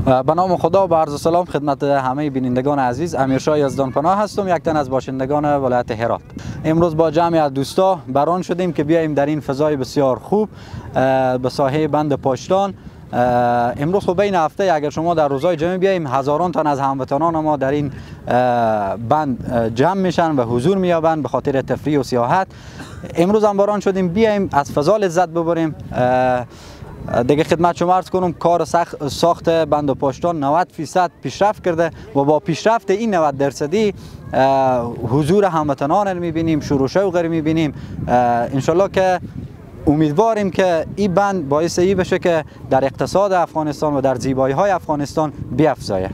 به نام خدا و عرض سلام خدمت همه بینندگان عزیز. امیرشاه یزدانپناه هستم، یک تن از باشندگان ولایت هرات. امروز با جمعی از دوستا بران شدیم که بیاییم در این فضای بسیار خوب به ساحه بند پاشتان. امروز خب بین هفته اگر شما در روزهای جمعه بیاییم، هزاران تن از هموطنان ما در این بند جمع میشن و حضور مییابند به خاطر تفریح و سیاحت. امروز هم بران شدیم بیاییم از فضا لذت ببریم. دیگه خدمت شما عرض کنم کار ساخت بند پاشتان 90% پیشرفت کرده و با پیشرفت این 90% حضور هموطنان رو میبینیم، شور و شوق رو میبینیم. انشالله که امیدواریم که این بند باعث ای بشه که در اقتصاد افغانستان و در زیبایی های افغانستان بیفزایه.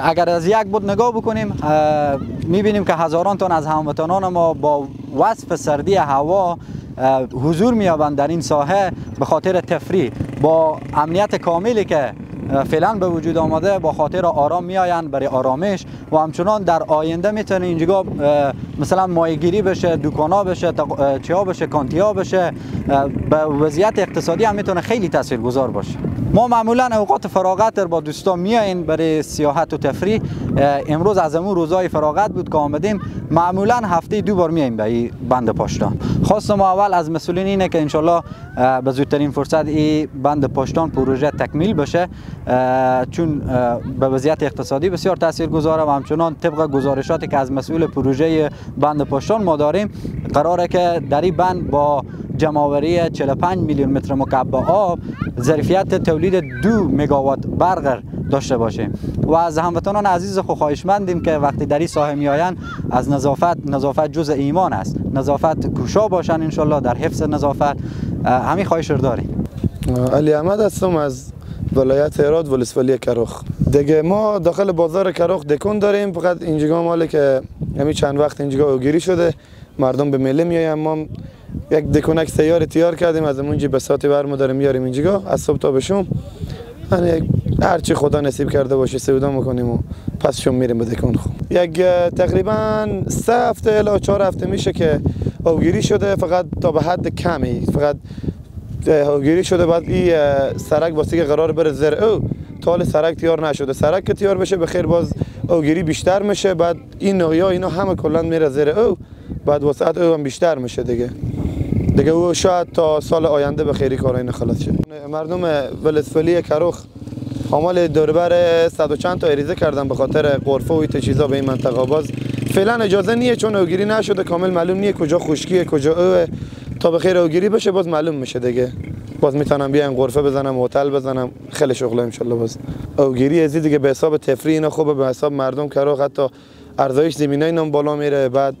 اگر از یک بود نگاه بکنیم میبینیم که هزاران تن از هموطنان ما با وصف سردی هوا حضور میابند در این ساحه به خاطر تفریح. با امنیت کاملی که فعلا به وجود آمده با خاطر آرام میآیند برای آرامش و همچنان در آینده میتونه اینجا مثلا ماهیگیری بشه، دکانا بشه، چیا بشه، کانتیا بشه. به وضعیت اقتصادی هم میتونه خیلی تاثیرگذار باشه. ما معمولا اوقات فراغت با دوستا میاییم برای سیاحت و تفریح. امروز از امون روزهای فراغت بود که آمدیم. معمولا هفته 2 بار میاییم به این بند پاشتان. خواستم اول از مسئولین اینه که انشالله به زودترین فرصت این بند پاشتان پروژه تکمیل بشه، چون به وضعیت اقتصادی بسیار تاثیرگذاره و همچنان طبق گزارشاتی که از مسئول پروژه بند پاشتان ما داریم قراره که در این بند با جمع‌آوری 45 میلیون متر مکعب آب ظرفیت تولید 2 مگاوات برق داشته باشیم. و از هموطنان عزیز خواهشمندیم که وقتی در این ساحه میآیند از نظافت جزء ایمان است. نظافت کوشا باشن انشالله در حفظ نظافت. همین خواهش رو داریم. علی احمد هستم از ولایت هرات ولسوالی کرخ. دیگه ما داخل بازار کرخ دکون داریم، فقط اینجا ماله که همین چند وقت اینجا اوگیری شده، مردم به میله میایم. ما یک دکونک سیار تیار کردیم، از اونجا بساطی برمو داریم میاریم اینجا از صبح تا به شام. یعنی هر چی خدا نصیب کرده باشه سودا میکنیم و پس شام میریم به دکون. یک تقریبا 3 هفته الی 4 هفته میشه که اوگیری شده، فقط تا به حد کمی فقط اوگیری شده. بعد این سرک واسه که قرار بره زیر او تال سرک تیار نشده. سرک که تیار بشه بخیر باز اوگیری بیشتر میشه. بعد این نویا اینا همه کلا میره زیر او، بعد وسعت او هم بیشتر میشه دیگه او شاید تا سال آینده به خیری کارا این خلاص شه. مردم ولسوالی کرخ عمل دوربر 100 و چند تا اریزه کردن به خاطر غرفه و این چیزا به این منطقه. باز فعلا اجازه نیه چون اوگیری نشده، کامل معلوم نیه کجا خشکیه کجا اوه. تا به خیر اوگیری بشه باز معلوم میشه دیگه. باز میتونم بیان غرفه بزنم، هتل بزنم، خیلی شغل ان شاء الله. باز اوگیری از دیگه به حساب تفریح اینا خوبه، به حساب مردم کرخ حتی ارزش زمینای نم بالا میره. بعد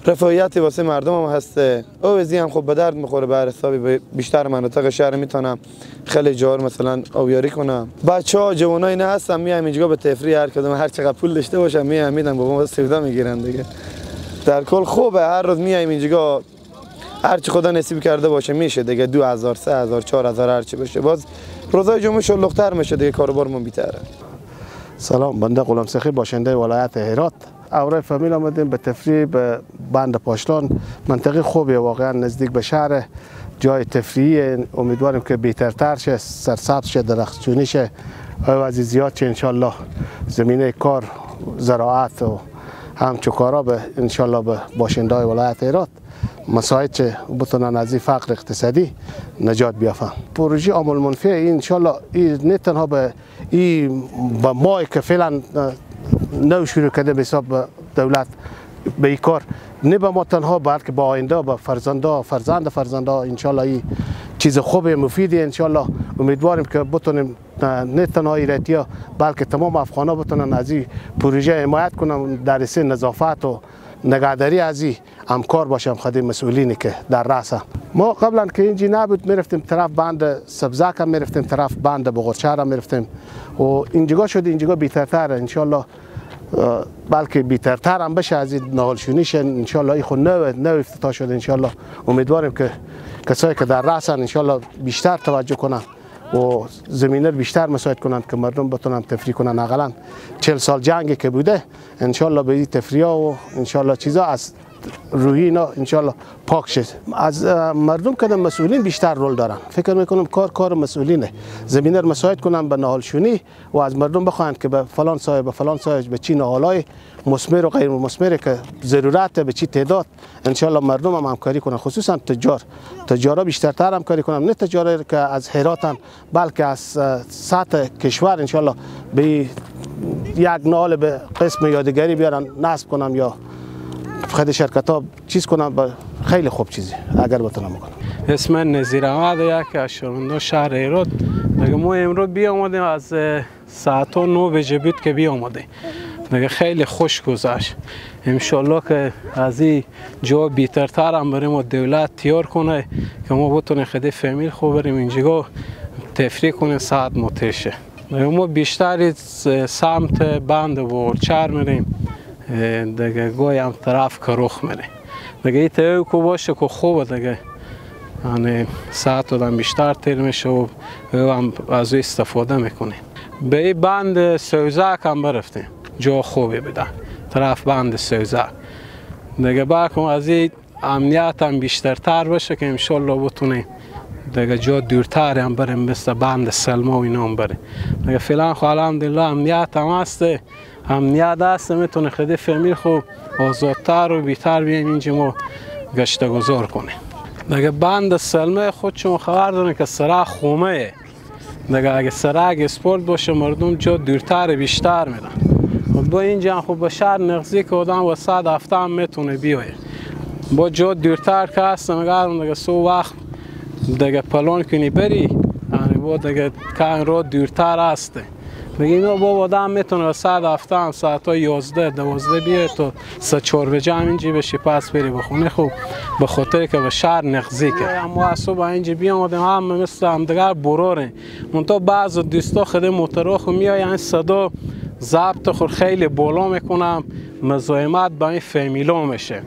رفاهیتی واسه مردم هم هسته. اوزی هم خب به درد میخوره، به حسابی بیشتر مناطق شهر میتونم خیلی جار مثلا اویاری کنم. بچه‌ها جوانای نه هستن میام اینجا به تفریح، هر کدوم هر چقدر پول داشته باشم میدن بابا سودا میگیرن دیگه. در کل خوبه، هر روز میایم اینجا هر چی خدا نصیب کرده باشه میشه دیگه. 2000 3000 4000 هر چی بشه. باز روزای جمعه شلوغ‌تر میشه دیگه، کاروبارمون بیشتره. سلام، بنده غلام سخی باشنده ولایت هرات. اوره فامیل آمدیم به تفریح به بند پاشتان. منطقه خوبیه، واقعا نزدیک به شهر، جای تفریحی. امیدواریم که بهترتر شه، سرسبز شه، درختچونی شه، عوض زیاد شه انشالله. زمینه کار، زراعت و همچو کارا به انشالله به باشنده ولایت هرات مساعد چه بتونن از این فقر اقتصادی نجات بیافن. پروژه عامل منفی این انشالله نه تنها به ما که فعلا نو شروع کرده به حساب دولت به این کار، نه به ما تنها بلکه با آینده به فرزند انشالله این چیز خوب مفیدی انشالله. امیدواریم که بتونیم نه تنها ایراتیا بلکه تمام افغانا بتونن از این پروژه حمایت کنن، در سه نظافت و نگهداری از این همکار باشم خدمت مسئولینی که در رأسه. ما قبلا که اینجی نبود میرفتیم طرف بند سبزک هم میرفتیم، طرف بند بغرچهر هم میرفتیم و اینجا شده اینجا بهترتر انشالله، بلکه بهترتر هم بشه از این ناهلشونیش انشالله. این خود نو افتتاح شده انشالله. امیدواریم که کسایی که در رأسن انشالله بیشتر توجه کنن و زمینه بیشتر مساعد کنن که مردم بتونن تفریح کنن. حداقل 40 سال جنگی که بوده انشالله به این تفریح و انشالله چیزا از روحی اینا انشالله پاک شد. از مردم که مسئولین بیشتر رول دارن. فکر میکنم کار مسئولینه. زمینه رو مساعد کنن به نهالشونی و از مردم بخواهند که به فلان سایه به چی نهالای مثمر و غیر مثمر که ضرورت به چی تعداد انشالله مردم هم همکاری کنن، خصوصا تجارا بیشترتر همکاری کنن، نه تجارا که از هراتن بلکه از سطح کشور انشالله به یک نهال به قسم یادگاری بیارن نصب کنم یا خود شرکت ها چیز کنم. خیلی خوب چیزی اگر بتونم کنم. اسم نظیر احمد یک از شهروندان شهر هرات. ما امروز بیامدیم از ساعت 9 بجه بود که بیامدیم. خیلی خوش گذشت. انشالله که از این جا بیترتر هم بریم و دولت تیار کنه که ما بتونیم خیلی فامیل خوب بریم اینجا تفریح کنیم ساعت متشه. ما بیشتر سمت بند ورچر میریم دیگه گاهی هم طرف کروخ میریم دیگه این تیوی که باشه که خوبه دیگه یعنی ساعت آدم بیشتر تیر میشه و هم از او استفاده میکنیم. به این بند سوزک هم برفتیم جا خوبی بدن طرف بند سوزک دیگه باکم از این امنیت هم بیشترتر باشه که انشالله بتونیم دیگه جا دورتر هم بریم مثل بند سلما و اینا هم بریم دیگه فعلا خب الحمدلله امنیت هم هسته امنیت هسته میتونه خیلی فامیل خوب آزادتر و بیتر بیایم اینجا ما گشت گذار کنیم. دیگه بند سلمه خود شما خبر دارین که سرک خومه دیگه اگه سرک اسپورت باشه مردم جا دورتر بیشتر میرن با اینجا خب به شهر نغزی که آدم و 100 هفته هم میتونه بیاید با جا دورتر که هستم اگر دیگه سو وقت دیگه پلان کنی بری یعنی با دیگه که را دورتر هسته دیگه اینا با آدم میتونه 100 هفته هم ساعت 11 12 بیاید تا 3-4 بجه هم اینجا بشی پس بری بخونه خوب به خاطر که به شهر نغزی که ما از صبح اینجا بیامدیم هم مثل هم دیگر براره منتها بعض دوستا خیلی موتراخو میاین صدا ضبط خود خیلی بالا میکنم مزاحمت با این فامیلا میشه.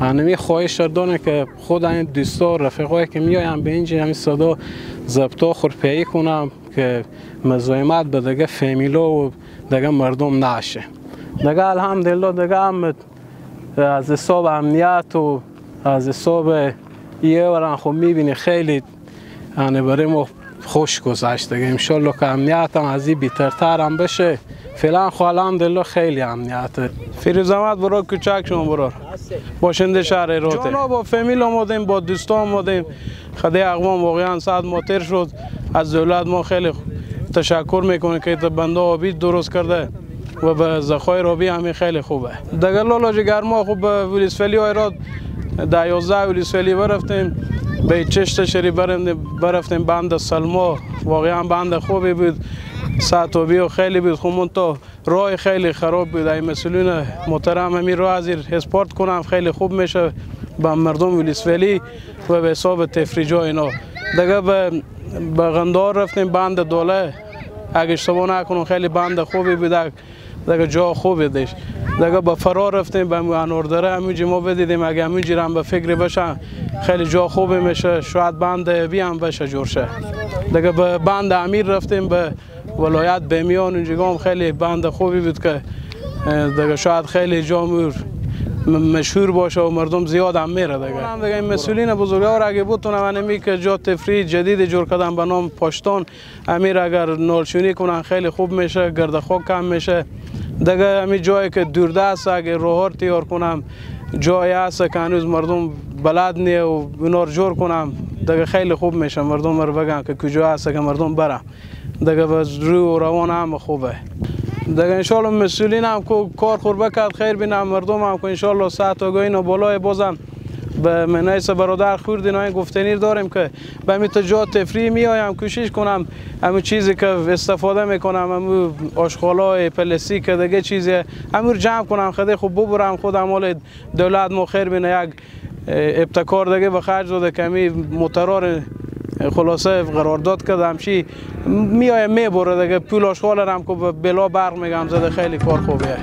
یعنی خواهش دارم که خود این دوستا رفیقایی که میایم به اینجا همین صدا ضبطا خود پیگیری کنم که مزاحمت به دیگه فامیلا و دیگه مردم نشه. دیگه الحمدلله دیگه هم از حساب امنیت و از حساب یه ورن خب میبینی خیلی یعنی برای ما خوش گذشت دیگه انشالله که امنیت هم از این بیترتر هم بشه. فعلا خب الحمدلله خیلی امنیته. فیروز احمد برار کوچک شما برار باشنده شهر هراته. جانا با فامیل آمدیم با دوستان آمدیم خدای اقوام واقعا ساعت ماتر شد. از دولت ما خیلی تشکر میکنیم که بنده آبی درست کرده و به ذخایر آبی همین خیلی خوبه. دیگه لالا جگر ما خوب به ولسوالی هرات 11 ولسوالی برفتیم به چشت شری برفتیم بند سلما واقعا بند خوبی بود ساعت آبی خیلی بود خب تا راه خیلی خراب بود. این مسئولین محترم همین راه از اسپورت کنم خیلی خوب میشه به مردم ولسوالی و به حساب تفریجا اینا. دیگه به غندار رفتیم بند دوله اگه اشتباه نکنم خیلی بند خوبی بود دیگه جا خوبی داشت. دیگه به فرار رفتیم به انوردره همینجا ما بدیدیم اگه همینجا هم به فکر بشن خیلی جا خوبی میشه شاید بند بی هم بشه جور شه. دیگه به بند امیر رفتیم به ولایت بمیان اونجا هم خیلی بند خوبی بود که دیگه شاید خیلی جامور مشهور باشه و مردم زیاد هم میره دیگه این مسئولین بزرگوار اگه بتونن انمی که جا تفریح جدید جور کردن به نام پاشتون امیر اگر نالشونی کنن خیلی خوب میشه گرد خاک کم میشه دیگه همین جایی که دوردست اگه راهار تیار کنم جایی هست که هنوز مردم بلد نیه و اونا رو جور کنم دیگه خیلی خوب میشه مردم رو بگن که کجا هست که مردم برم دیگه باز روی و روان هم خوبه دیگه انشالله مسئولین هم که کار خوربه کرد خیر بینم مردم هم که انشالله ساعت آگاهی و بالای بازم به منایس برادر خوردین این گفتنیر داریم که به همین جا تفریح میایم کوشش کنم همون چیزی که استفاده میکنم همون آشغالای پلاستیک که دیگه چیزی همون جمع کنم خیلی خوب ببرم خودم حال دولت ما خیر بینه یک ابتکار دیگه به خرج داده که همین موترار خلاصه قرارداد کرده همچی میایم میبره دیگه پول آشغال هم که بلا برق میگم زده خیلی کار خوبیه.